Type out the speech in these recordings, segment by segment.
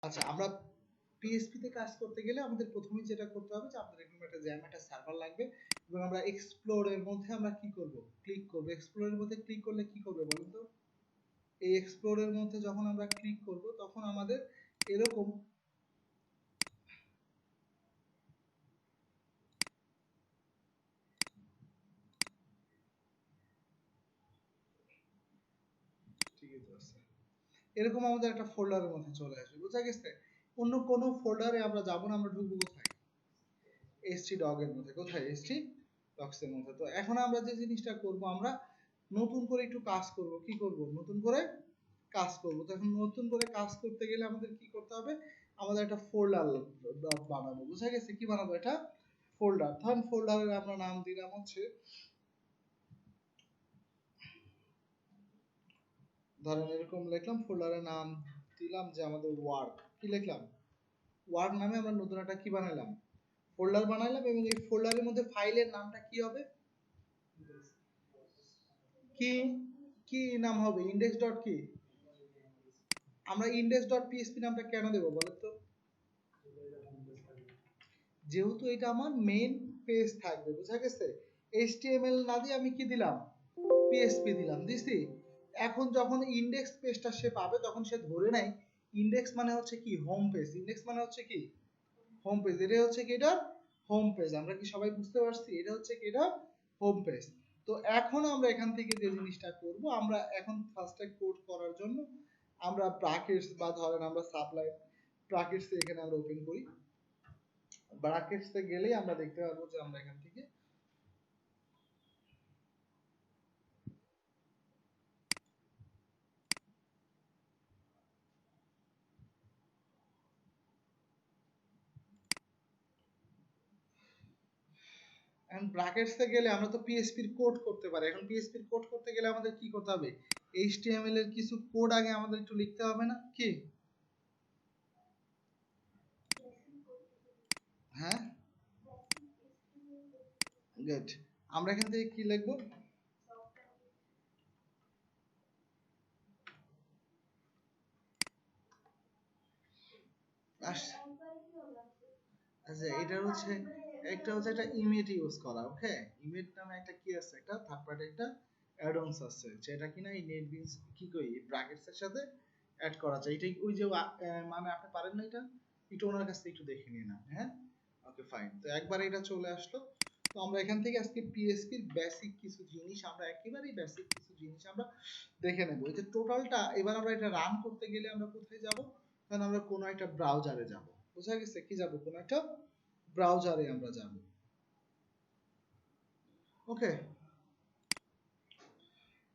আচ্ছা, আমরা পিএইচপি তে কাজ করতে গেলে আমাদের প্রথমেই যেটা করতে হবে যে আমাদের এরকম একটা জ্যাম একটা সার্ভার লাগবে এবং আমরা এক্সপ্লোরের মধ্যে আমরা কি করব, ক্লিক করব। এক্সপ্লোরের মধ্যে ক্লিক করলে কি করবে বলুন তো? এই এক্সপ্লোরের মধ্যে যখন আমরা ক্লিক করব তখন আমাদের এরকম ঠিক আছে, এরকম আমাদের একটা ফোল্ডারের মধ্যে চলে আসবে, বুঝা গেছে? অন্য কোনো ফোল্ডারে আমরা যাব না, আমরা ঢুকবো কোথায়? htdoc এর মধ্যে। কোথায়? htdocs এর মধ্যে। তো এখন আমরা যে জিনিসটা করব, আমরা নতুন করে একটু কাজ করব। কি করব? নতুন করে কাজ করব। তো এখন নতুন করে কাজ করতে গেলে আমাদের কি করতে হবে? আমাদের একটা ফোল্ডার বানাবো, বুঝা গেছে? কি বানাবো এটা? ফোল্ডার। ধরেন ফোল্ডারের আমরা নাম দিলাম হচ্ছে, ধরেন এরকম লিখলাম, ফোল্ডারের নাম দিলাম যে আমাদের ওয়ার্ক। কি লিখলাম? ওয়ার্ক নামে আমরা নতুন একটা কি বানাইলাম? ফোল্ডার বানাইলাম এবং এই ফোল্ডারের মধ্যে ফাইলের নামটা কি হবে? কি কি নাম হবে? ইন্ডেক্স ডট কি? আমরা ইন্ডেক্স ডট পিএসপি নামটা কেন দেবো বলো তো? যেহেতু এটা আমার মেইন পেজ থাকবে, বুঝা গেছে? এইচটিএমএল না দিয়ে আমি কি দিলাম? পিএসপি দিলাম, দিছি। এখন যখন ইন্ডেক্স পেজটা সে পাবে তখন সে ধরে নেয় ইন্ডেক্স মানে হচ্ছে কি? Home page. ইন্ডেক্স মানে হচ্ছে কি? Home page. এটা হচ্ছে কি? এটা হোম পেজ। আমরা কি সবাই বুঝতে পারছি? এটা হচ্ছে কি? এটা হোম পেজ। তো এখন আমরা এখান থেকে যে জিনিসটা করব, আমরা এখন ফার্স্টে কোড করার জন্য আমরা ব্র্যাকেটস বা ধরেন আমরা সাবলাইন ব্র্যাকেটস এখানে আমরা ওপেন করি। ব্র্যাকেটসে গেলেই আমরা দেখতে পারবো যে আমরা এখান থেকে এখন ব্র্যাকেটসে গেলে আমরা তো পিএইচপির কোড করতে পারি। এখন পিএইচপির কোড করতে গেলে আমাদের কি করতে হবে? এইচটিএমএল এর কিছু কোড আগে আমাদের একটু লিখতে হবে না কি? হ্যাঁ, গুড। আমরা এখান থেকে কি লিখবো? আচ্ছা, এটা হচ্ছে একটা হচ্ছে একটা ইমেজ ইউজ করা, ওকে? ইমেজ নামে একটা কি আছে, একটা থার্ড পার্টি একটা অ্যাডঅনস আছে যেটা কিনা এই নেটবিনস কি কই ব্র্যাকেটস এর সাথে অ্যাড করা যায়। এটাই ওই যে মানে আপনি পারেন না এটা? একটু ওনার কাছ থেকে একটু দেখে নিন না, হ্যাঁ? Okay fine. তো একবার এটা চলে আসলো। তো আমরা এখান থেকে আজকে পিএসপির বেসিক কিছু জিনিস, আমরা একেবারেই বেসিক কিছু জিনিস আমরা দেখে নেব। এই যে টোটালটা, এবার আমরা এটা রান করতে গেলে আমরা কোথায় যাব? কারণ আমরা কোনো একটা ব্রাউজারে যাব, বুঝা গেছে? কি যাব? কোনো একটা ব্রাউজারে আমরা যাব, ওকে?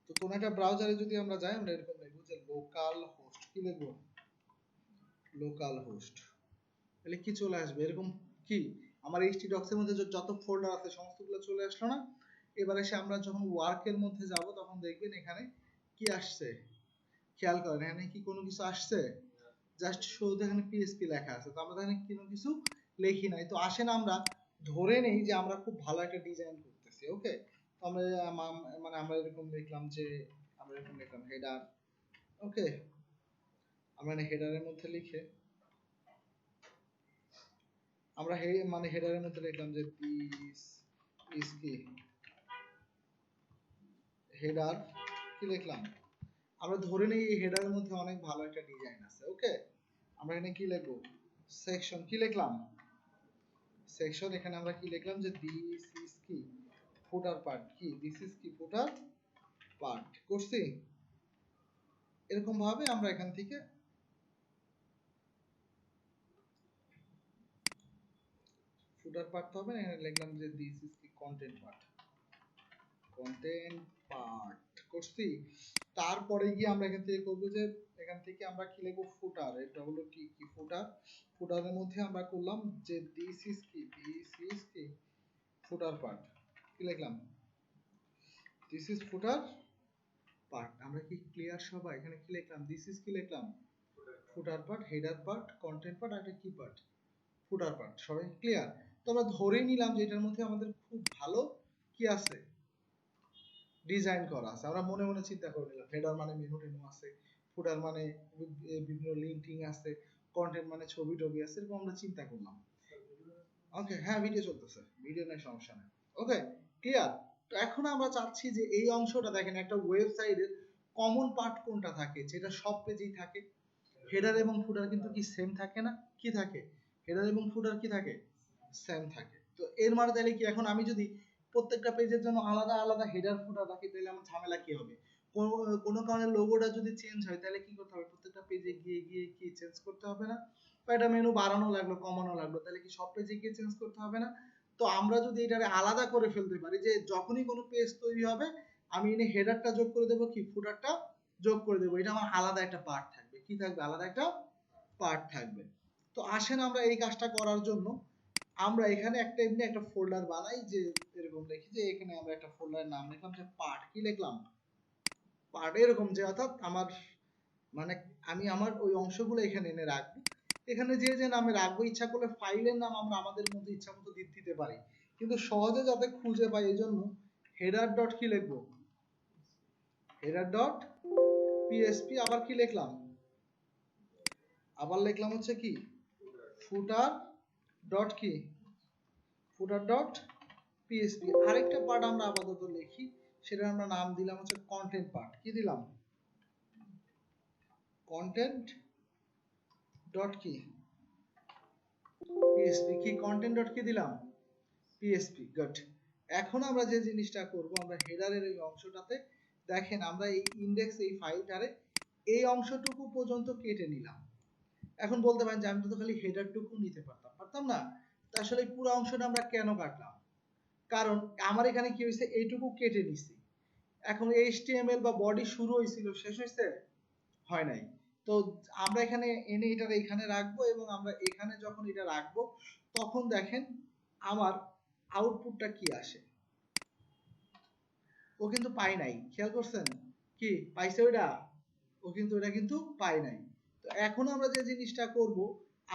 তো কোনো একটা ব্রাউজারে যদি আমরা যাই, আমরা এরকম লিখবো যে লোকাল হোস্ট। কি লিখবো? Local host. তাহলে কি চলে আসবে এরকম? কি আমার htdocs এর মধ্যে যত ফোল্ডার আছে সমস্তগুলো চলে আসলো না? এবার এসে আমরা যখন ওয়ার্কের মধ্যে যাব তখন দেখবেন এখানে কি আসছে, খেয়াল করেন এখানে কি কোনো কিছু আসছে? জাস্ট শুধু এখানে পিএসপি লেখা আছে। তো আমরা এখানে কোনো কিছু লিখি নাই। তো আসেন আমরা ধরে নেই যে আমরা খুব ভালো একটা ডিজাইন করতেছি, ওকে? তো আমরা মানে আমরা এরকম লিখলাম যে, আমরা এরকম লিখলাম হেডার, ওকে? আমরা হেডারের মধ্যে লিখে আমরা মানে হেডারের মধ্যে লিখলাম যে দিস ইজ কি হেডার। কি লিখলাম? আমরা ধরে নেই এই হেডারের মধ্যে অনেক ভালো একটা ডিজাইন আছে, ওকে? আমরা এখানে কি লিখবো? সেকশন। কি লিখলাম? সেকশন। এখানে আমরা কি লিখলাম যে দিস ইজ কি ফুটার পার্ট। কি দিস ইজ কি ফুটার পার্ট করছি। এরকম ভাবে আমরা এখান থেকে ফুটার পার্ট হবে না, এখানে লিখলাম যে দিস ইজ কি কন্টেন্ট পার্ট। কন্টেন্ট পার্ট করছি। তারপরে গিয়ে আমরা এখান থেকে করবো যে এখান থেকে আমরা কি লিখবো? ফুটার। এটা হলো কি কি ফুটার। ফুটারের মধ্যে আমরা করলাম যে দিস ইজ কি ফুটার পার্ট। কি লিখলাম? This is footer part. আমরা কি ক্লিয়ার সবাই? এখানে কি লিখলাম? দিস ইজ কি লিখলাম? Footer part, header part, content part আর কি পার্ট? Footer part. সবাই ক্লিয়ার? তো আমরা ধরেই নিলাম যে এটার মধ্যে আমাদের খুব ভালো কি আছে? ডিজাইন করা আছে। আমরা মনে মনে চিন্তা করে নিলাম হেডার মানে মেনু টেনু আছে, ফুটার মানে বিভিন্ন লিঙ্ক টিং আছে, কন্টেন্ট মানে ছবি টবি আছে এরকম আমরা চিন্তা করলাম। ওকে, হ্যাঁ ভিডিও চলতেছে, ভিডিও নেই, সমস্যা নেই। ওকে, ক্লিয়ার। তো এখন আমরা চাচ্ছি যে এই অংশটা দেখেন একটা ওয়েবসাইটের কমন পার্ট কোনটা থাকে, যেটা সব পেজেই থাকে। হেডার এবং ফুটার কিন্তু কি সেম থাকে না? কি থাকে? হেডার এবং ফুটার কি থাকে? সেম থাকে। তো এর মানে তাহলে কি এখন আমি যদি প্রত্যেকটা পেজের জন্য আলাদা আলাদা হেডার ফুটার রাখি তাহলে আমার ঝামেলা কি হবে? কোনো কারণে লোগোটা যদি চেঞ্জ হয় তাহলে কি করতে হবে? প্রত্যেকটা পেজে গিয়ে গিয়ে কি চেঞ্জ করতে হবে না? বা এটা মেনু বাড়ানো লাগলো কমানো লাগলো, তাহলে কি সব পেজে গিয়ে চেঞ্জ করতে হবে না? তো আমরা যদি এটারে আলাদা করে ফেলতে পারি যে যখনই কোনো পেজ তৈরি হবে আমি এনে হেডারটা যোগ করে দেবো, কি ফুটারটা যোগ করে দেবো, এটা আমার আলাদা একটা পার্ট থাকবে। কি থাকবে? আলাদা একটা পার্ট থাকবে। তো আসেন আমরা এই কাজটা করার জন্য আমরা এখানে একটা এমনি একটা ফোল্ডার বানাই, যে এরকম লিখি যে এখানে আমরা একটা ফোল্ডারের নাম লিখলাম যে পার্ট। কি লিখলাম? পার্ট। এরকম যে অর্থাৎ আমার মানে আমি আমার ওই অংশগুলো এখানে এনে রাখবো। এখানে যে যে নামে রাখবো, ইচ্ছা করলে ফাইলের নাম আমরা আমাদের মধ্যে ইচ্ছা মতো দিতে পারি, কিন্তু সহজে যাতে খুঁজে পাই এই জন্য হেডার ডট কি লিখবো? Header dot PSP. আবার কি লিখলাম? আবার লিখলাম হচ্ছে কি ফুটার ডট কি ফুটার ডট পিএসপি। আরেকটা পার্ট আমরা আপাতত লিখি, সেটা আমরা নাম দিলাম হচ্ছে কন্টেন্ট পার্ট। কি দিলাম? কন্টেন্ট ডট কি পিএসপি। কি কন্টেন্ট ডট কি দিলাম? পিএসপি। গুড। এখন আমরা যে জিনিসটা করব, আমরা হেডারের এই অংশটাতে দেখেন আমরা এই ইন্ডেক্স এই ফাইলটারে এই অংশটুকু পর্যন্ত কেটে নিলাম। এখন বলতে পারেন যে আমি তো খালি হেডারটুকু নিতে পারতাম, পারতাম না? তো আসলে পুরো অংশটা আমরা কেন কাটলাম? কারণ আমার এখানে কি হয়েছে, এইটুকু কেটে নিছি। এখন এইচটিএমএল বা বডি শুরু হয়েছিল, শেষ হয়েছে? হয় নাই। তো আমরা এখানে এনে এটা এখানে রাখবো এবং আমরা এখানে যখন এটা রাখবো তখন দেখেন আমার আউটপুটটা কি আসে। ও কিন্তু পাই নাই, খেয়াল করছেন? কি পাইছে ওইটা? ও কিন্তু ওটা কিন্তু পাই নাই। তো এখন আমরা যে জিনিসটা করব,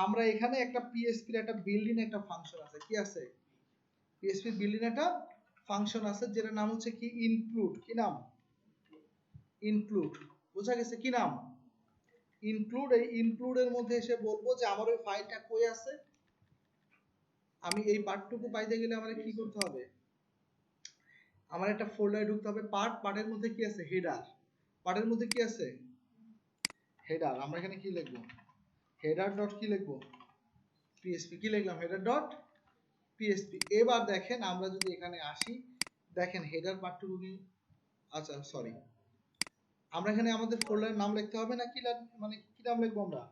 আমরা এখানে একটা পিএসপি এর একটা বিল্ডিং একটা ফাংশন আছে। কি আছে? পিএসপি বিল্ডিং একটা ফাংশন আছে যেটার নাম হচ্ছে কি ইনক্লুড। কি নাম? ইনক্লুড। বোঝা গেছে? কি নাম? ইনক্লুড। এই ইনক্লুড এর মধ্যে এসে বলবো যে আমার ওই ফাইলটা কই আছে, আমি এই পার্টটুকু পাইতে গেলে আমার কি করতে হবে? আমার একটা ফোল্ডারে ঢুকতে হবে। পার্টের মধ্যে কি আছে? হেডার। পার্টের মধ্যে কি আছে? হেডার। আমরা এখানে কি লিখবো? হেডার ডট কি লিখবো? পিএসপি। কি লিখলাম? Header dot PSP. এবার দেখেন আমরা যদি এখানে আসি, দেখেন হেডার পার্টটুকু কি, আচ্ছা সরি, আমরা এখানে আমাদের ফোল্ডারের নাম লিখতে হবে না? কি মানে কি নাম লিখবো আমরা?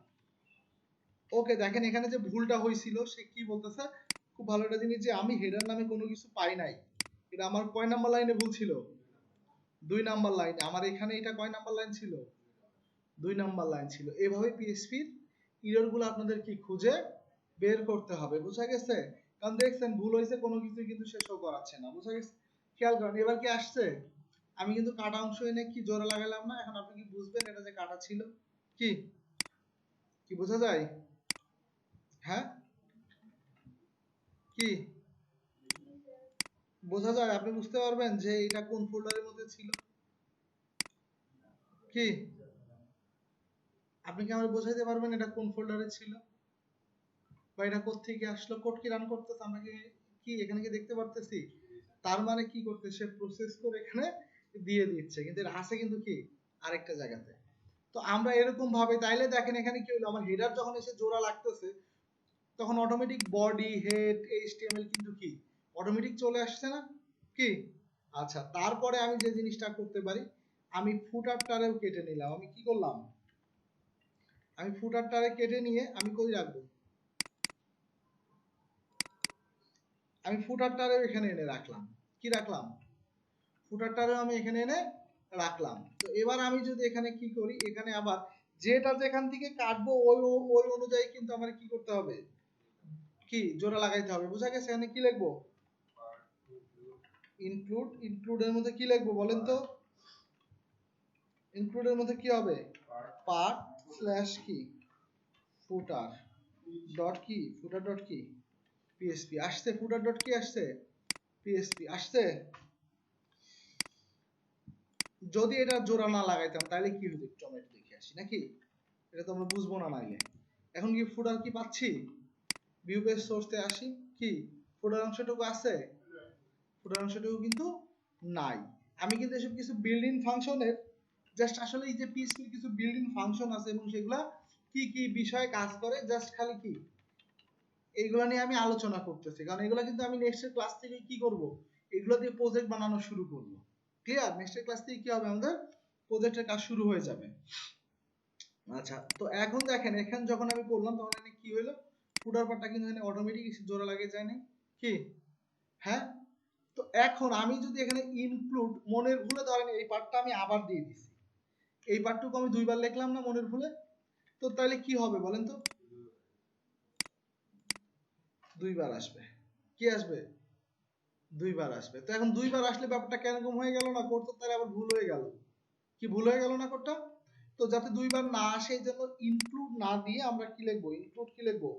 ওকে, দেখেন এখানে যে ভুলটা হয়েছিল সে কি বলতেছে, খুব ভালো একটা জিনিস, যে আমি হেডার নামে কোনো কিছু পাই নাই। এটা আমার কয় নাম্বার লাইনে ভুল ছিল? 2 নাম্বার লাইনে। আমার এখানে এটা কয় নাম্বার লাইন ছিল? 2 নাম্বার লাইন ছিল। এভাবে পিএইচপির এরর গুলো আপনাদের কি খুঁজে বের করতে হবে। বুঝা গেছে? কারণ দেখছেন ভুল হয়েছে কোনো কিছু কিন্তু সে শো করাচ্ছে না। বুঝা গেছে? খেয়াল করেন এবার কি আসছে? আমি কিন্তু কাটা অংশ এনে কি জোড়া লাগালাম না? এখন আপনি কি বুঝবেন এটা যে কাটা ছিল? কি কি বোঝা যায়? হ্যাঁ, কি বোঝা যায়? আপনি বুঝতে পারবেন যে এটা কোন ফোল্ডারের মধ্যে ছিল? কি আপনি কি আমাকে বোঝাইতে পারবেন এটা কোন ফোল্ডারে ছিল, বা এটা কোত্থেকে আসলো? কোড কি রান করতেছে আমরা কি এখানে কি দেখতে পারতেছি? তার মানে কি করতে, সে প্রসেস করে এখানে দিয়ে দিচ্ছে, কিন্তু এর আছে কিন্তু কি আরেকটা জায়গাতে। তো আমরা এরকম ভাবে তাইলে দেখেন এখানে কি হলো, আমার হেডার যখন এসে জোড়া লাগতেছে তখন অটোমেটিক বডি হেড এইচটিএমএল কিন্তু কি অটোমেটিক চলে আসছে না? কি আচ্ছা, তারপরে আমি যে জিনিসটা করতে পারি, আমি ফুটারটারেও কেটে নিলাম। আমি কি করলাম? আমি ফুটারটারে কেটে নিয়ে আমি কই রাখবো? আমি ফুটারটারেও এখানে এনে রাখলাম। কি রাখলাম? ফুটারটারেও আমি এখানে এনে রাখলাম। তো এবার আমি যদি এখানে কি করি, এখানে আবার যেটা যেখান থেকে কাটবো ওই ওই অনুযায়ী কিন্তু আমার কি করতে হবে? কি জোড়া লাগাইতে হবে। বুঝা গেছে? এখানে কি লিখবো? ইনক্লুড। ইনক্লুডের মধ্যে কি লিখবো বলেন তো? ইনক্লুডের মধ্যে কি হবে? পার্ট স্ল্যাশ কি ফুটার ডট কি ফুটার ডট কি পিএসপি। আসছে? ফুটার ডট কি আসছে? পিএসপি আসছে। যদি এটা জোড়া না লাগাইতাম তাহলে কি হতো একটু আমরা একটু দেখে আসি নাকি? এটা তো আমরা বুঝবো না নাইলে। এখন কি ফুটার কি পাচ্ছি? ভিউ পেজ সোর্সে আসি, কি ফুটার অংশটুকু আছে? ফুটার অংশটুকু কিন্তু নাই। আমি কিন্তু এসব কিছু বিল্ডিং ফাংশনের জাস্ট আসলে এই যে পিএইচপি কিছু বিল্ডিং ফাংশন আছে এবং সেগুলা কি কি বিষয়ে কাজ করে জাস্ট খালি কি এইগুলা নিয়ে আমি আলোচনা করতেছি, কারণ এগুলা কিন্তু আমি নেক্সট ক্লাস থেকে কি করব, এগুলো দিয়ে প্রজেক্ট বানানো শুরু করব। ক্লিয়ার? নেক্সট ক্লাস থেকে কি হবে, আমাদের প্রজেক্টের কাজ শুরু হয়ে যাবে। আচ্ছা, তো এখন দেখেন এখানে যখন আমি করলাম তখন এখানে কি হলো, ফুটার পার্টটা কিন্তু এখানে অটোমেটিক জোড়া লাগে যায় না কি? হ্যাঁ। তো এখন আমি যদি এখানে ইনক্লুড মনের ভুলে ধরেন এই পার্টটা আমি আবার দিয়ে দিছি, এই পার্টটুকু আমি দুইবার লিখলাম না মনের ভুলে, তো তাহলে কি হবে বলেন তো? দুইবার আসবে। কি আসবে? দুইবার আসবে। তো এখন দুইবার আসলে ব্যাপারটা কেরকম হয়ে গেল না, কোডটা তাহলে আবার ভুল হয়ে গেল। কি ভুল হয়ে গেল না কোডটা? তো যাতে দুইবার না আসে এই জন্য ইনক্লুড না দিয়ে আমরা কি লিখবো, ইনক্লুড কি লিখবো,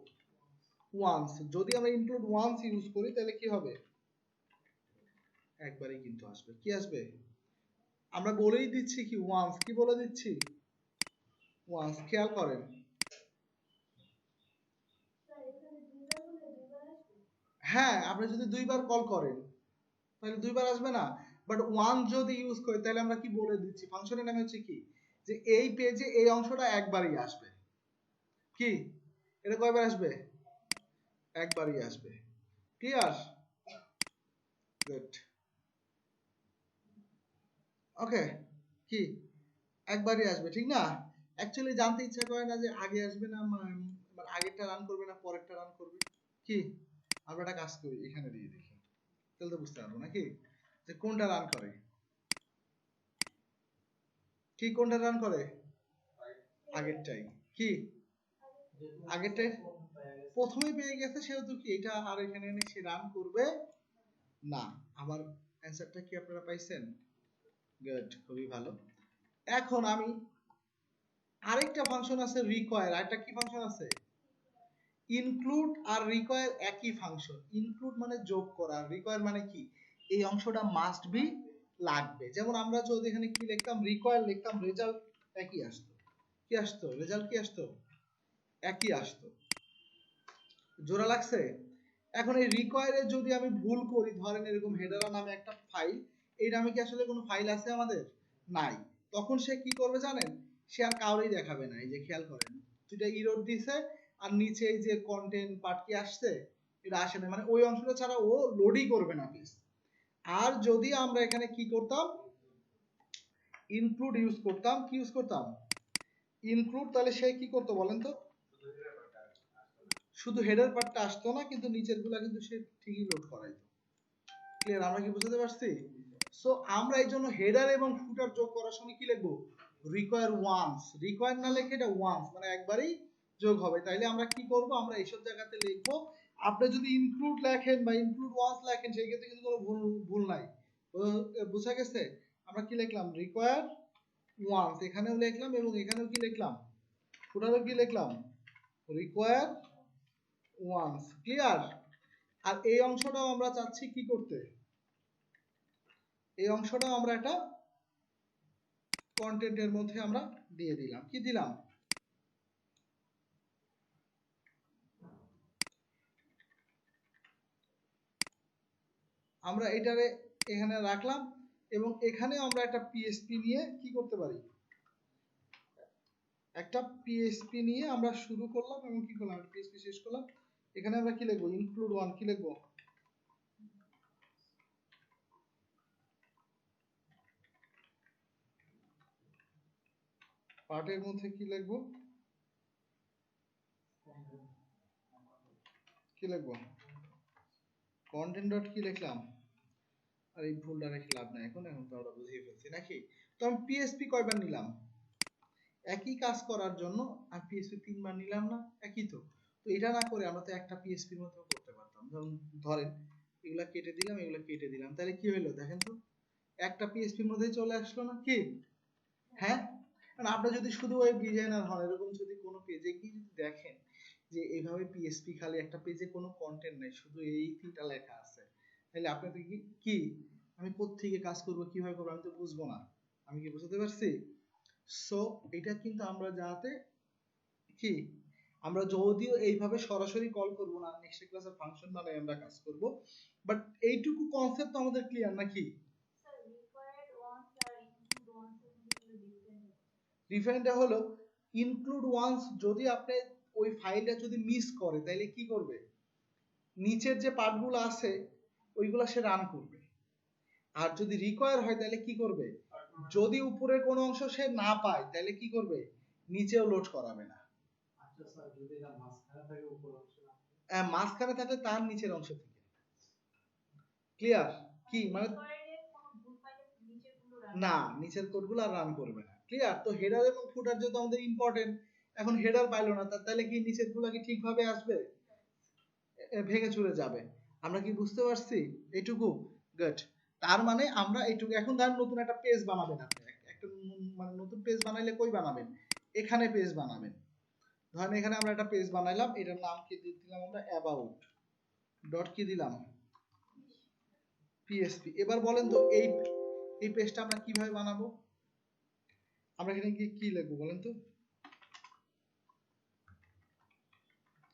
ওয়ান্স। যদি আমরা ইনক্লুড ওয়ান্স ইউজ করি তাহলে কি হবে, একবারই কিন্তু আসবে। কি আসবে? আমরা বলেই দিচ্ছি কি ওয়ান্স, কি বলে দিচ্ছি ওয়ান্স। খেয়াল করেন, হ্যাঁ আপনি যদি দুইবার কল করেন তাহলে দুইবার আসবে না, বাট ওয়ান যদি ইউজ করি তাহলে আমরা কি বলে দিচ্ছি, ফাংশনের নাম হচ্ছে কি, যে এই পেজে এই অংশটা একবারই আসবে। কি এটা কয়বার আসবে? একবারই আসবে। ক্লিয়ার? গুড। ওকে, কি একবারই আসবে, ঠিক না? অ্যাকচুয়ালি জানতে ইচ্ছা করে না যে আগে আসবে না মানে আগেরটা রান করবে না পরেরটা রান করবে। কি আমরা একটা কাজ করি, এখানে দিয়ে দেখি, তাহলে তো বুঝতে পারবো নাকি যে কোনটা রান করে। কি কোনটা রান করে? আগেরটাই। কি আগেরটাই প্রথমেই পেয়ে গেছে, সেহেতু কি এটা আর এখানে এনে সে রান করবে না। আমার অ্যান্সারটা কি আপনারা পাইছেন? গুড, খুবই ভালো। এখন আমি আরেকটা ফাংশন আছে রিকোয়ার, আরেকটা কি ফাংশন আছে? ইনক্লুড আর রিকোয়ার একই ফাংশন। ইনক্লুড মানে যোগ করা, রিকোয়ার মানে কি এই অংশটা মাস্ট বি লাগবে। যেমন আমরা যদি এখানে কি লিখতাম, রিকোয়ার লিখতাম, রেজাল্ট একই আসতো। কি আসতো? রেজাল্ট কি আসতো? একই আসতো। জোড়া লাগছে? এখন এই রিকোয়ারে যদি আমি ভুল করি, ধরেন এরকম হেডারা নামে একটা ফাইল, এই নামে কি আসলে কোনো ফাইল আছে আমাদের? নাই। তখন সে কি করবে জানেন? সে আর কাউরেই দেখাবে না। এই যে খেয়াল করেন, দুইটা ইরর দিছে আর নিচে এই যে কন্টেন্ট পার্ট কি আসছে, এটা আসে না, মানে ওই অংশটা ছাড়া ও লোডই করবে না প্লিজ। আর যদি আমরা এখানে কি করতাম, ইনক্লুড ইউজ করতাম, কি ইউজ করতাম, ইনক্লুড, তাহলে সে কি করতো বলেন তো? শুধু হেডার পার্টটা আসতো না, কিন্তু নিচের গুলা কিন্তু সে ঠিকই লোড করাইতো। ক্লিয়ার? আমরা কি বুঝতে পারছি? সো আমরা এই জন্য হেডার এবং ফুটার যোগ করার সময় কি লিখবো, রিকোয়ার ওয়ান্স। রিকোয়ার না লিখে এটা ওয়ান্স, মানে একবারই যোগ হবে। তাইলে আমরা কি করব, আমরা এইসব জায়গাতে লিখবো। আপনি যদি ইনক্লুড লেখেন বা ইনক্লুড ওয়ান্স লেখেন সেই ক্ষেত্রে কিন্তু কোনো ভুল নাই। বুঝা গেছে? আমরা কি লিখলাম, রিকোয়ার ওয়ান্স এখানেও লিখলাম এবং এখানেও কি লিখলাম, ফুটারও কি লিখলাম, রিকোয়ার ওয়ান্স। ক্লিয়ার? আর এই অংশটাও আমরা চাচ্ছি কি করতে, এই অংশটাও আমরা একটা কন্টেন্টের মধ্যে আমরা দিয়ে দিলাম। কি দিলাম, আমরা এটারে এখানে রাখলাম এবং এখানে আমরা একটা পিএসপি নিয়ে কি করতে পারি, একটা পিএসপি নিয়ে আমরা শুরু করলাম এবং কি করলাম, পিএসপি শেষ করলাম। এখানে আমরা কি লিখবো, ইনক্লুড ওয়ান, কি লিখবো, পার্টের মধ্যে কি লিখবো, কি লিখবো, কন্টেন্ট ডট কি লিখলাম। আর এই ভুলটা রেখে লাভ নাই, এখন এখন তো আমরা বুঝিয়ে ফেলছি নাকি। তো আমি পিএসপি কয়বার নিলাম, একই কাজ করার জন্য আমি পিএসপি 3 বার নিলাম না, একই তো। তো এটা না করে আমরা তো একটা পিএসপির মধ্যে করতে পারতাম। যেমন ধরেন এগুলা কেটে দিলাম, এগুলা কেটে দিলাম, তাহলে কি হলো দেখেন তো, একটা পিএসপির মধ্যেই চলে আসলো না কি? হ্যাঁ। কারণ আপনি যদি শুধু ওয়েব ডিজাইনার হন, এরকম যদি কোনো পেজে কি যদি দেখেন যে এইভাবে পিএসপি খালি একটা পেজে কোনো কন্টেন্ট নাই, শুধু এই তিনটা লেখা আছে, তাহলে আপনাদের কি আমি কোত্থেকে কাজ করব, কিভাবে করবো, আমি তো বুঝবো না। আমি কি বুঝতে পারছি? সো এটা কিন্তু আমরা যাতে কি আমরা যদিও এইভাবে সরাসরি কল করব না, নেক্সট ক্লাসে ফাংশন বানাই আমরা কাজ করব, বাট এইটুকু কনসেপ্ট তো আমাদের ক্লিয়ার নাকি? ডিফারেন্টটা হলো ইনক্লুড ওয়ান্স, যদি আপনি ওই ফাইলটা যদি মিস করে তাহলে কি করবে, নিচের যে পার্টগুলো আছে ওইগুলা সে রান করবে। আর যদি রিকোয়ার হয় তাহলে কি করবে, যদি উপরের কোনো অংশ সে না পায় তাহলে কি করবে, নিচেও লোড করাবে না। আচ্ছা স্যার, যদি এটা মাঝখানে থাকে উপর অংশ না, মাঝখানে থাকলে তার নিচের অংশ থেকে। ক্লিয়ার? কি মানে না, নিচের কোডগুলো আর রান করবে না। ক্লিয়ার? তো হেডার এবং ফুটার যেহেতু আমাদের ইম্পর্টেন্ট, এখন হেডার পাইলো না, তাহলে কি নিচের গুলো কি ঠিকভাবে আসবে, ভেঙে চলে যাবে। আমরা কি বুঝতে পারছি এইটুকু? গুড। তার মানে আমরা এইটুকু, এখন ধরেন নতুন একটা পেজ বানাবেন আপনি, একটা মানে নতুন পেজ বানাইলে কই বানাবেন, এখানে পেজ বানাবেন। ধরেন এখানে আমরা একটা পেজ বানাইলাম, এটার নাম কি দিলাম আমরা, অ্যাবাউট ডট কি দিলাম, পিএসপি। এবার বলেন তো এই পেজটা আমরা কিভাবে বানাবো, আমরা এখানে কি লিখবো বলেন তো,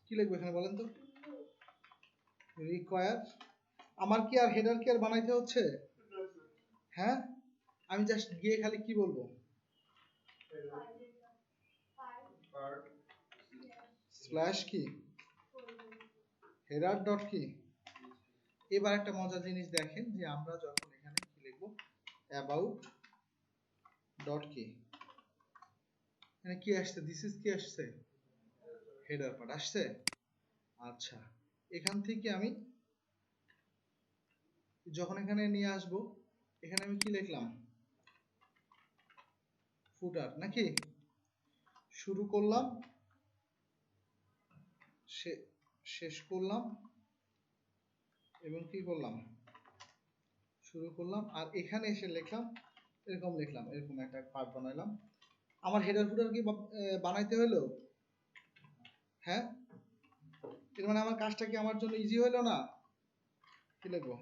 কি লিখবো এখানে বলেন তো, রিকোয়ার। আমার কি আর হেডার কি আর বানাইতে হচ্ছে? হ্যাঁ, আমি জাস্ট গিয়ে খালি কি বলবো, স্ল্যাশ কি হেডার ডট কি। এবার একটা মজার জিনিস দেখেন যে আমরা যখন এখানে কি লিখবো, অ্যাবাউট ডট কি, এখানে কি আসছে, দিস ইজ কি আসছে, হেডার পার্ট আসছে। আচ্ছা, এখান থেকে আমি যখন এখানে নিয়ে আসবো, এখানে আমি কি লিখলাম, ফুটার নাকি, শুরু করলাম, শেষ করলাম, এবং কি করলাম, শুরু করলাম, আর এখানে এসে লিখলাম, এরকম লিখলাম, এরকম একটা পার্ট বানাইলাম। আমার হেডার ফুটার কি বানাইতে হলো? হ্যাঁ, এর মানে আমার কাজটা কি আমার জন্য ইজি হলো না? কি লিখবো,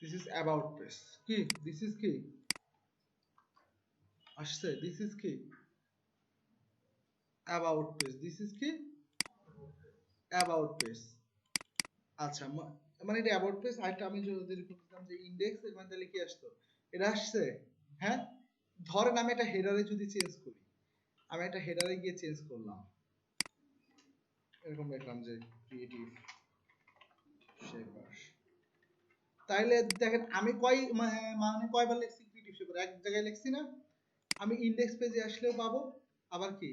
this is about page কি, this is কি আসছে, this is কি about page, this is কি about page। আচ্ছা, মানে এটা about page, আর আমি যদি লিখতাম যে ইনডেক্স, এর মানে তাহলে কি আসতো, এটা আসছে। হ্যাঁ, ধরেন আমি একটা হেডারে যদি চেঞ্জ করি, আমি একটা হেডারে গিয়ে চেঞ্জ করলাম, এরকম লিখলাম যে ক্রিয়েটিভ শেপার, তাইলে দেখেন আমি মানে কয়বার লিখছি ক্রিয়েটিভ শেপার, এক জায়গায় লিখছি না, আমি ইনডেক্স পেজে আসলেও পাবো, আবার কি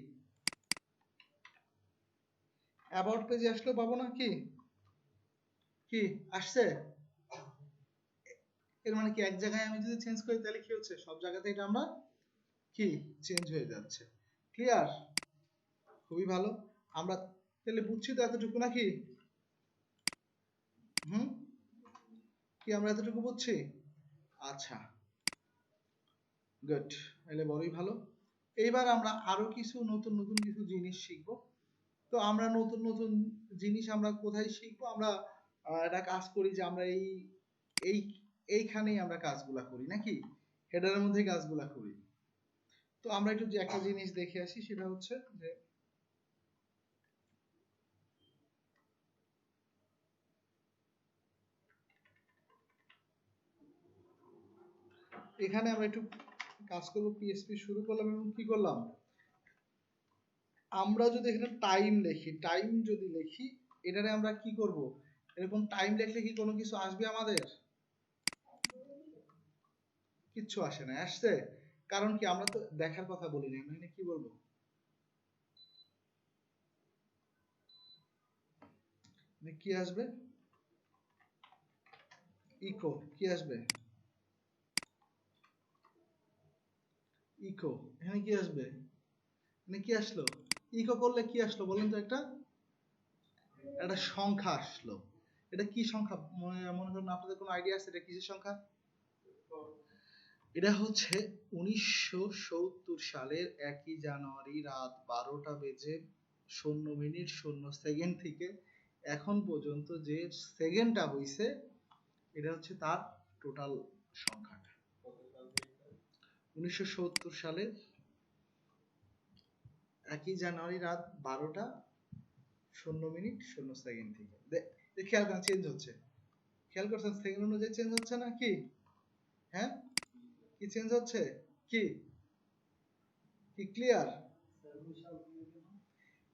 অ্যাবাউট পেজে আসলেও পাবো না, কি কি আসছে। এর মানে কি এক জায়গায় আমি যদি চেঞ্জ করি তাহলে কি হচ্ছে, সব জায়গাতে এটা আমরা কি চেঞ্জ হয়ে যাচ্ছে। ক্লিয়ার? খুবই ভালো। আমরা তাহলে বুঝছি তো এতটুকু নাকি? হুম, কি আমরা এতটুকু বুঝছি? আচ্ছা, গুড, তাহলে বড়ই ভালো। এইবার আমরা আরো কিছু নতুন নতুন কিছু জিনিস শিখবো। তো আমরা নতুন নতুন জিনিস আমরা কোথায় শিখবো, আমরা একটা কাজ করি যে আমরা এই এইখানেই আমরা কাজগুলা করি নাকি, হেডারের মধ্যে কাজগুলা করি। তো আমরা একটু যে একটা জিনিস দেখে আসি, সেটা হচ্ছে যে এখানে আমরা একটু কাজ করব, পিএসপি শুরু করলাম এবং কি করলাম, আমরা যদি এখানে টাইম লিখি, টাইম যদি লিখি, এটারে আমরা কি করব, এরকম টাইম লিখলে কি কোনো কিছু আসবে আমাদের? কিচ্ছু আসে না। আসছে কারণ কি, আমরা তো দেখার কথা বলি না, আমরা কি বলবো, কি আসবে, ইকো, কি আসবে, ইকো, এখানে কি আসবে, মানে কি আসলো, ইকো করলে কি আসলো বলেন তো, একটা একটা সংখ্যা আসলো। এটা কি সংখ্যা, মনে করেন আপনাদের কোনো আইডিয়া আছে এটা কিসের সংখ্যা? এটা হচ্ছে 1970 সালের 1 জানুয়ারি রাত 12টা বেজে 0 মিনিট 0 সেকেন্ড থেকে এখন পর্যন্ত যে সেকেন্ডটা হইছে, এটা হচ্ছে তার টোটাল সংখ্যাটা 1970 সালের 1 জানুয়ারি রাত 12:00:00 থেকে খেয়াল করেন চেঞ্জ হচ্ছে, খেয়াল করছেন সেকেন্ড অনুযায়ী চেঞ্জ হচ্ছে না কি? হ্যাঁ, কি চেঞ্জ হচ্ছে? কি কি ক্লিয়ার?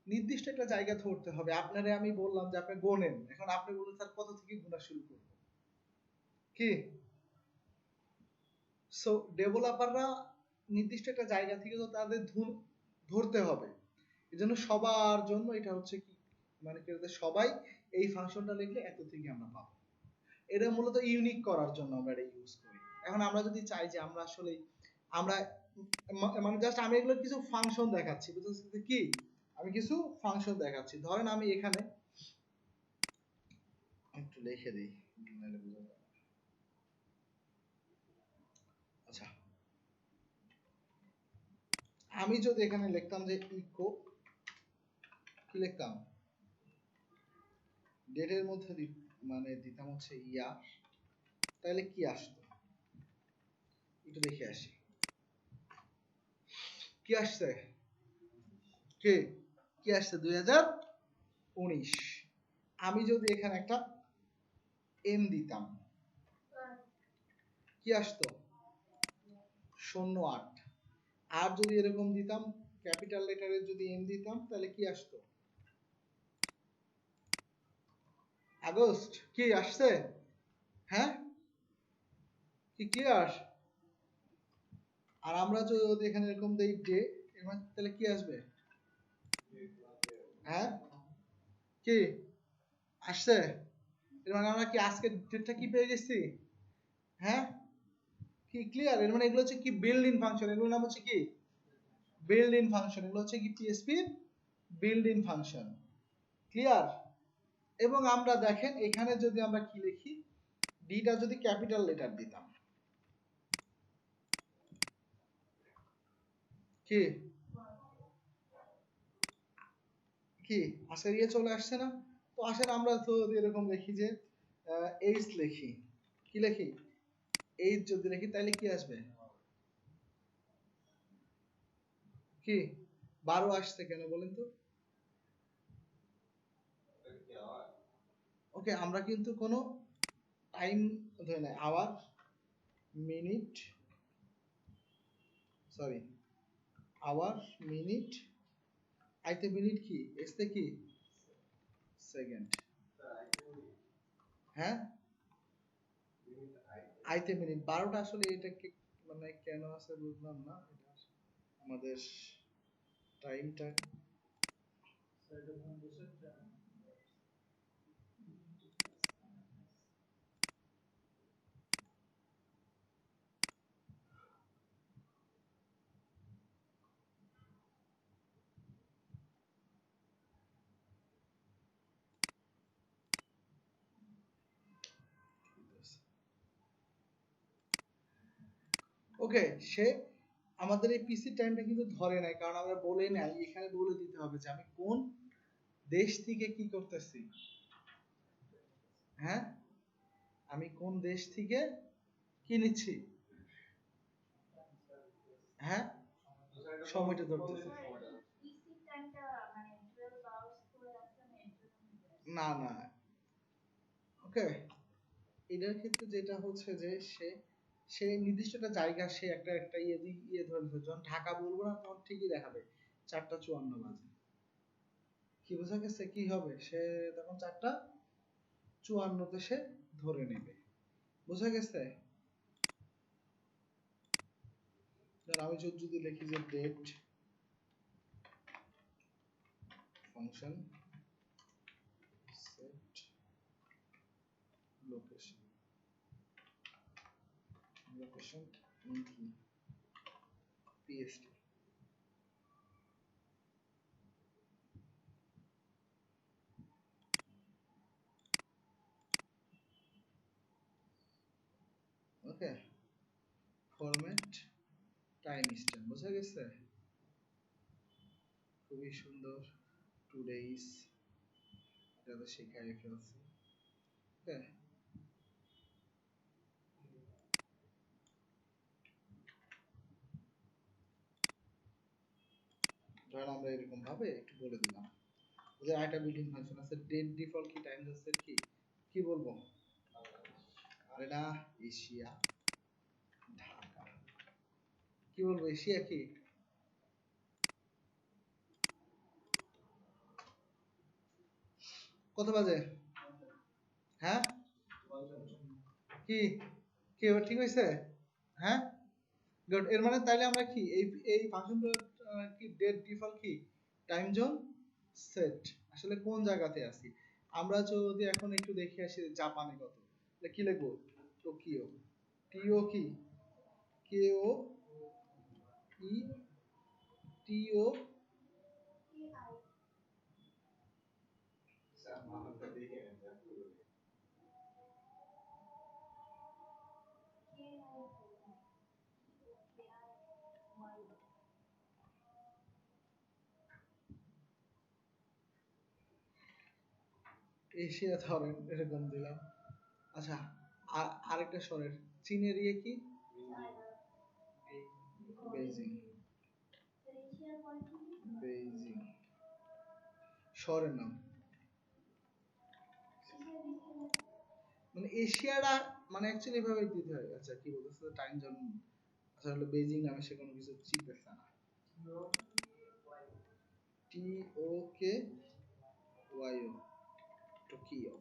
নির্দিষ্ট একটা জায়গা ধরতে হবে। আপনারে আমি বললাম যে আপনি গোনেন, এখন আপনি বলুন স্যার কত থেকে গোনা শুরু করব? কি সো ডেভেলপাররা নির্দিষ্ট একটা জায়গা থেকে তো তাদের ধরতে হবে। এজন্য সবার জন্য এটা হচ্ছে কি মানে কি সবাই এই ফাংশনটা লিখলে এত থেকে আমরা পাবো। এটা মূলত ইউনিক করার জন্য আমরা এটা ইউজ করি। এখন আমরা যদি চাই যে আমরা আসলে আমরা মানে জাস্ট আমি এগুলো কিছু ফাংশন দেখাচ্ছি, বুঝতে কি আমি কিছু ফাংশন দেখাচ্ছি। ধরেন আমি এখানে একটু লিখে দিই, নাহলে বুঝা যাবে। আচ্ছা, আমি যদি এখানে লিখতাম যে ইকো, কি লিখতাম ডেটের মধ্যে মানে দিতাম হচ্ছে ইয়ার, তাহলে কি আসতো একটু দেখে আসি। কি আসছে? কি কি আসছে? 2019। আমি যদি এখানে একটা এম দিতাম কি আসতো? 08। আর যদি এরকম দিতাম ক্যাপিটাল লেটারের যদি এম দিতাম তাহলে কি আসতো? আগস্ট। কি আসছে? হ্যাঁ, কি ক্লিয়ার? আর আমরা যদি এখানে এরকম দেই ডে, এর মানে তাহলে কি আসবে? হ্যাঁ, কি আসছে? এর মানে আমরা কি আজকের ডেটটা কি পেয়ে গেছি? হ্যাঁ, কি ক্লিয়ার? এর মানে এগুলো হচ্ছে কি বিল্ড ইন ফাংশন, এগুলোর নাম হচ্ছে কি বিল্ড ইন ফাংশন, এগুলো হচ্ছে কি PSP build in function. Clear? এবং আমরা দেখেন এখানে যদি আমরা কি লিখি, ডিটা যদি ক্যাপিটাল লেটার দিতাম, কি কি আজকের ইয়ে চলে আসছে না? তো আসেন আমরা তো এরকম লিখি যে এইচ লিখি, কি লিখি এইচ যদি লিখি তাহলে কি আসবে? কি 12 আসছে কেন বলেন তো? ওকে, আমরা কিন্তু কোনো টাইম ধরে নাই, hour, minute, sorry hour, minute, আইতে মিনিট কি এসতে কি সেকেন্ড, হ্যাঁ আইতে মিনিট 12টা আসলে এটা কি মানে কেন আছে বুঝলাম না। এটা আমাদের টাইমটা ওকে, সে আমাদের এই পিসি টাইমটা কিন্তু ধরে নাই, কারণ আমরা বলে নাই, এখানে বলে দিতে হবে যে আমি কোন দেশ থেকে কি করতেছি। হ্যাঁ, আমি কোন দেশ থেকে কি নিচ্ছি। হ্যাঁ, সময়টা ধরতেছি। না না, ওকে, এটার ক্ষেত্রে যেটা হচ্ছে যে সে সে নির্দিষ্ট একটা জায়গা, সে একটা একটা ইয়ে ধরে যখন ঢাকা বলবো না তখন ঠিকই দেখাবে 4:54 বাজে। কি বোঝা গেছে কি হবে? সে তখন 4:54 সে ধরে নেবে। বোঝা গেছে? আমি যদি লিখি যে date function set location, location ইনকি PST, okay, format time stamp. বোঝা গেছে? খুবই সুন্দর। টুডেইস এটা তো শিখাই ফেলছি। ওকে, ধরেন আমরা এরকম ভাবে একটু বলে দিলাম যে আরেকটা বিল্ডিং ফাংশন আছে ডেট ডিফল্ট কি টাইম হচ্ছে কি কি বলবো আরে না এশিয়া ঢাকা কি বলবো এশিয়া কি কত বাজে হ্যাঁ কি কি এবার ঠিক হয়েছে হ্যাঁ গুড এর মানে তাইলে আমরা কি এই এই ফাংশনগুলো কি ডেট ডিফল্ট কি টাইম জোন সেট আসলে কোন জায়গাতে আছি আমরা যদি এখন একটু দেখে আসি জাপানে কত তাহলে কি লিখবো টোকিও টিও কি কেও ই টিও এশিয়া ধরেন এরকম দিলাম আচ্ছা আরেকটা স্বরের চীনের ইয়ে কি বেইজিং বেইজিং শহরের নাম মানে এশিয়াটা মানে অ্যাকচুয়ালি এভাবে দিতে হয় আচ্ছা কি বলতেছে টাইম জোন আচ্ছা হলো বেইজিং নামে সে কোনো কিছু চিনতেছে না টি ও কে ওয়াই ও টোকিও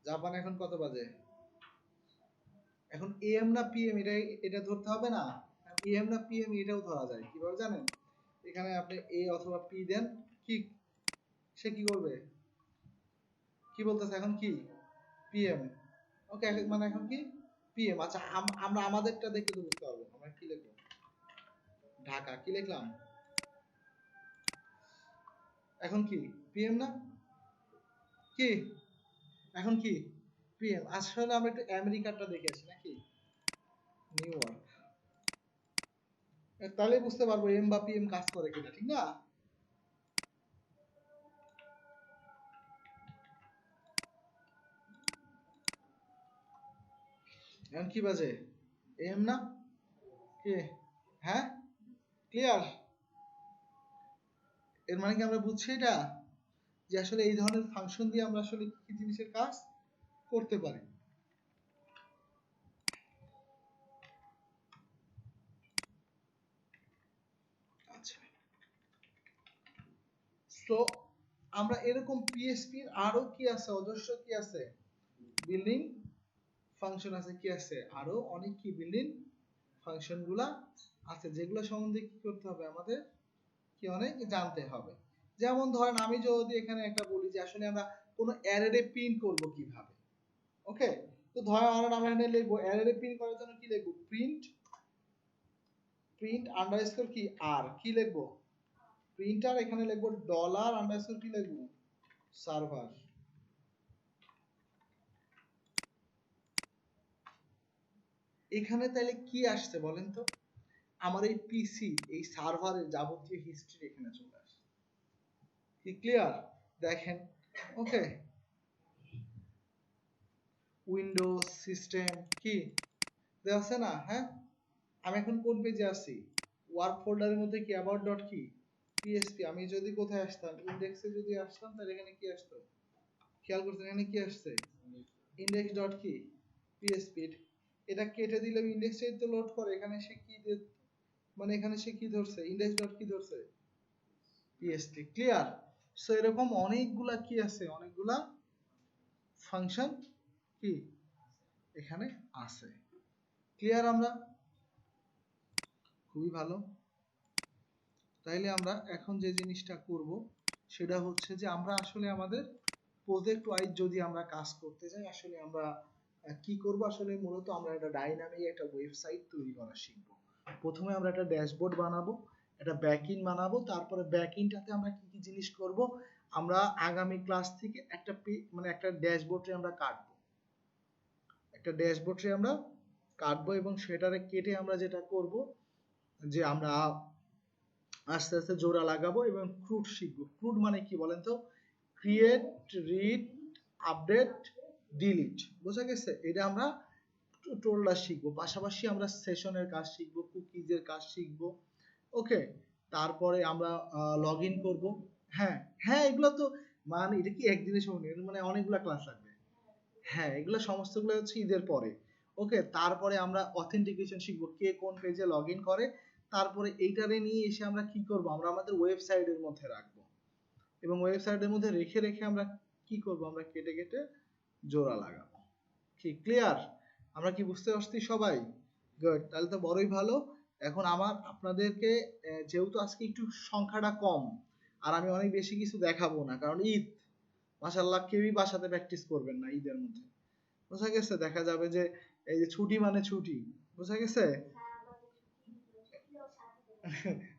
জাপান এখন কত বাজে এখন এএম না পিএম এটা এটা ধরতে হবে না এএম না পিএম এটাও ধরা যায় কিভাবে জানেন এখানে আপনি এ অথবা পি দেন কি সে কি করবে কি বলতেছে এখন কি পিএম ওকে মানে এখন কি পিএম আচ্ছা আমরা আমাদেরটা দেখে তো বুঝতে পারবো আমরা কি লিখবো ঢাকা কি লিখলাম এখন কি পিএম না কি এখন কি পিএম আসলে আমরা একটু আমেরিকাটা দেখে আসি নাকি নিউ ইয়র্ক তাহলে বুঝতে পারবো এম বা পিএম কাজ করে কিনা ঠিক না এখন কি বাজে এম না কি হ্যাঁ ক্লিয়ার এর মানে কি আমরা বুঝছি এটা যে আসলে এই ধরনের ফাংশন দিয়ে আমরা আসলে কি জিনিসের কাজ করতে পারি আচ্ছা তো আমরা এরকম পিএসপি আরো কি আছে অজস্র কি আছে বিল্ডিং ফাংশন আছে কি আছে আরো অনেক কি বিল্ডিং ফাংশন গুলা আছে যেগুলো সম্বন্ধে কি করতে হবে আমাদের কি অনেক জানতে হবে যেমন ধরেন আমি যদি এখানে একটা বলি যে আসলে আমরা কোনো অ্যারে প্রিন্ট করব কিভাবে ওকে তো ধরেন আমরা এখানে লিখবো অ্যারে প্রিন্ট করার জন্য কি লিখবো প্রিন্ট প্রিন্ট আন্ডারস্কোর কি আর কি লিখবো প্রিন্টার এখানে লিখবো ডলার আন্ডারস্কোর কি লিখবো সার্ভার এখানে তাহলে কি আসছে বলেন তো আমার এই পিসি এই সার্ভারের যাবতীয় হিস্ট্রি এখানে চলে আসে কি ক্লিয়ার দেখেন ওকে উইন্ডোজ সিস্টেম কি দেওয়া আছে না হ্যাঁ আমি এখন কোন পেজে আছি ওয়ার্ক ফোল্ডারের মধ্যে কি অ্যাবাউট ডট কি পিএসপি আমি যদি কোথায় আসতাম ইনডেক্সে যদি আসতাম তাহলে এখানে কি আসতো খেয়াল করছেন এখানে কি আসছে ইনডেক্স ডট কি পিএসপি এটা কেটে দিলে ইনডেক্সে তো লোড করে এখানে সে কি মানে এখানে সে কি ধরছে ইনডেক্স ডট কি ধরছে পিএসটি ক্লিয়ার সো এরকম অনেকগুলা কি আছে অনেকগুলা ফাংশন কি এখানে আছে ক্লিয়ার আমরা খুবই ভালো তাইলে আমরা এখন যে জিনিসটা করব সেটা হচ্ছে যে আমরা আসলে আমাদের প্রজেক্ট ওয়াইজ যদি আমরা কাজ করতে যাই আসলে আমরা কি করব আসলে মূলত আমরা একটা ডাইনামিক একটা ওয়েবসাইট তৈরি করা শিখব প্রথমে আমরা একটা ড্যাশবোর্ড বানাবো একটা ব্যাকইন্ড বানাবো তারপরে ব্যাকইন্ডটাতে আমরা কি কি জিনিস করব আমরা আগামী ক্লাস থেকে একটা মানে একটা ড্যাশবোর্ডে আমরা কাটবো একটা ড্যাশবোর্ডে আমরা কাটবো এবং সেটারে কেটে আমরা যেটা করব যে আমরা আস্তে আস্তে জোড়া লাগাবো এবং ক্রুড শিখবো ক্রুড মানে কি বলেন তো ক্রিয়েট রিড আপডেট ডিলিট বোঝা গেছে এটা আমরা টোটালটা শিখবো পাশাপাশি আমরা সেশনের কাজ শিখবো কুকিজের কাজ শিখবো ওকে, তারপরে আমরা লগ ইন করবো। হ্যাঁ হ্যাঁ, এগুলো তো মানে এটা কি একদিনের সময় নেই, মানে অনেকগুলো ক্লাস লাগবে। হ্যাঁ, এগুলো সমস্তগুলো হচ্ছে ঈদের পরে। ওকে, তারপরে আমরা অথেন্টিকেশন শিখবো, কে কোন পেজে লগ ইন করে। তারপরে এইটারে নিয়ে এসে আমরা কি করব, আমরা আমাদের ওয়েবসাইটের মধ্যে রাখবো, এবং ওয়েবসাইটের মধ্যে রেখে রেখে আমরা কি করব, আমরা কেটে কেটে জোড়া লাগাবো। কি ক্লিয়ার? আমরা কি বুঝতে পারছি সবাই? গুড, তাহলে তো বড়ই ভালো। এখন আমার আপনাদেরকে যেহেতু আজকে একটু সংখ্যাটা কম, আর আমি অনেক বেশি কিছু দেখাবো না, কারণ ঈদ, মাশাআল্লাহ কেউই বাসাতে প্র্যাকটিস করবেন না ঈদের মধ্যে। বোঝা গেছে? দেখা যাবে যে এই যে ছুটি মানে ছুটি, বোঝা গেছে?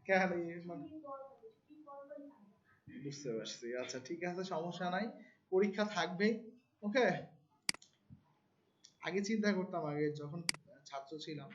কেন মানে বুঝতে পারছি, আচ্ছা ঠিক আছে, সমস্যা নাই, পরীক্ষা থাকবেই। ওকে, আগে চিন্তা করতাম, আগে যখন ছাত্র ছিলাম